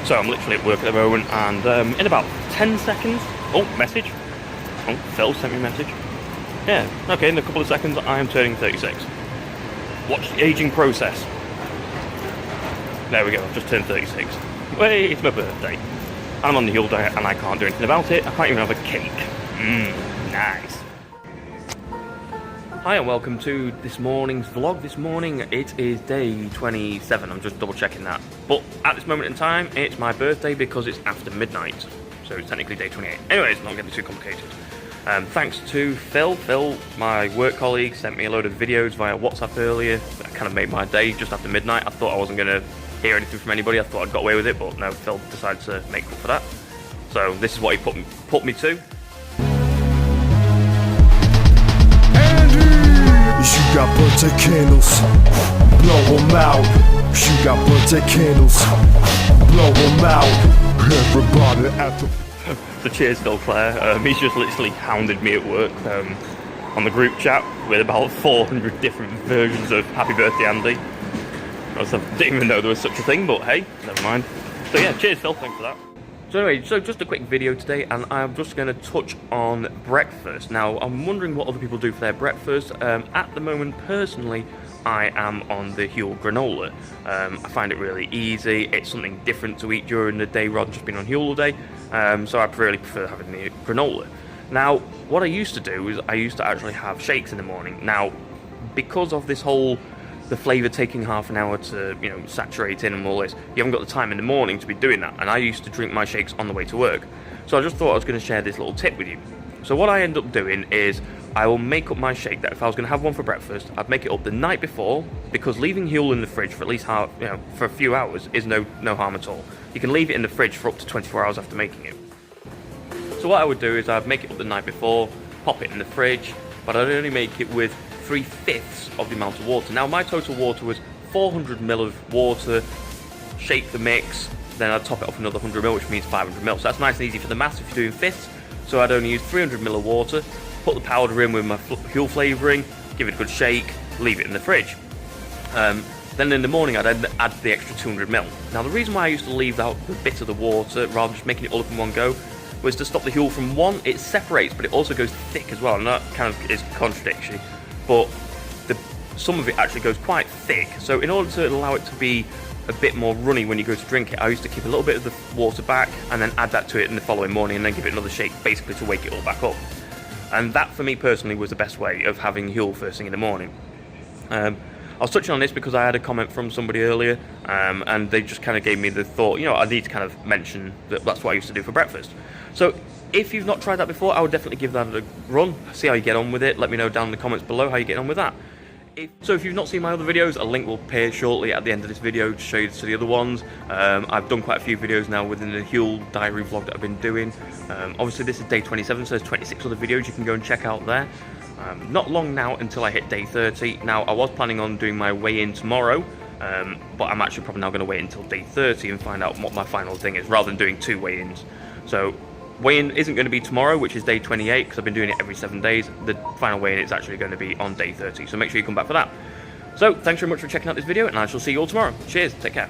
So I'm literally at work at the moment, and in about 10 seconds... Oh, message. Oh, Phil sent me a message. Yeah, okay, in a couple of seconds I am turning 36. Watch the aging process. There we go, I've just turned 36. Wait, it's my birthday. I'm on the Huel diet and I can't do anything about it. I can't even have a cake. Nice. Hi and welcome to this morning's vlog. This morning it is day 27, I'm just double checking that. But at this moment in time, it's my birthday because it's after midnight. So it's technically day 28. Anyways, not getting too complicated. Thanks to Phil. Phil, my work colleague, sent me a load of videos via WhatsApp earlier. That kind of made my day just after midnight. I thought I wasn't going to hear anything from anybody. I thought I'd got away with it, but no, Phil decided to make up for that. So this is what he put me to. You got birthday candles, blow them out. You got birthday candles, blow them out. Everybody at the... So cheers, Phil Clare. He's just literally hounded me at work on the group chat with about 400 different versions of Happy Birthday Andy. I didn't even know there was such a thing, but hey, never mind. So yeah, cheers Phil, thanks for that. So anyway, so just a quick video today, and I'm just going to touch on breakfast. Now, I'm wondering what other people do for their breakfast. At the moment, personally, I am on the Huel granola. I find it really easy. It's something different to eat during the day rather than just being on Huel all day. So I really prefer having the granola. Now, what I used to do is I used to actually have shakes in the morning. Now, because of this whole the flavour taking half an hour to, you know, saturate in and all this, you haven't got the time in the morning to be doing that, and I used to drink my shakes on the way to work. So I just thought I was going to share this little tip with you. So what I end up doing is I will make up my shake that if I was going to have one for breakfast, I'd make it up the night before, because leaving Huel in the fridge for at least for a few hours is no harm at all. You can leave it in the fridge for up to 24 hours after making it. So what I would do is I'd make it up the night before, pop it in the fridge, but I'd only make it with 3/5 of the amount of water. Now my total water was 400 ml of water, shake the mix, then I'd top it off another 100 ml, which means 500 ml. So that's nice and easy for the maths if you're doing fifths. So I'd only use 300 ml of water, put the powder in with my Huel flavouring, give it a good shake, leave it in the fridge. Then in the morning I'd add the extra 200 ml. Now the reason why I used to leave out the bit of the water rather than just making it all up in one go was to stop the Huel from, one, it separates, but it also goes thick as well, and that kind of is a contradiction. But some of it actually goes quite thick, so in order to allow it to be a bit more runny when you go to drink it, I used to keep a little bit of the water back and then add that to it in the following morning and then give it another shake, basically to wake it all back up. And that for me personally was the best way of having Huel first thing in the morning. I was touching on this because I had a comment from somebody earlier, and they just kind of gave me the thought, you know, I need to kind of mention that that's what I used to do for breakfast. So if you've not tried that before, I would definitely give that a run, see how you get on with it. Let me know down in the comments below how you get on with that. If you've not seen my other videos, a link will appear shortly at the end of this video to show you to the other ones. I've done quite a few videos now within the Huel diary vlog that I've been doing. Obviously this is day 27, so there's 26 other videos you can go and check out there. Not long now until I hit day 30. Now I was planning on doing my weigh-in tomorrow, but I'm actually probably now going to wait until day 30 and find out what my final thing is, rather than doing 2 weigh-ins. So weigh-in isn't going to be tomorrow, which is day 28, because I've been doing it every 7 days. The final weigh-in is actually going to be on day 30, so make sure you come back for that. So, thanks very much for checking out this video, and I shall see you all tomorrow. Cheers, take care.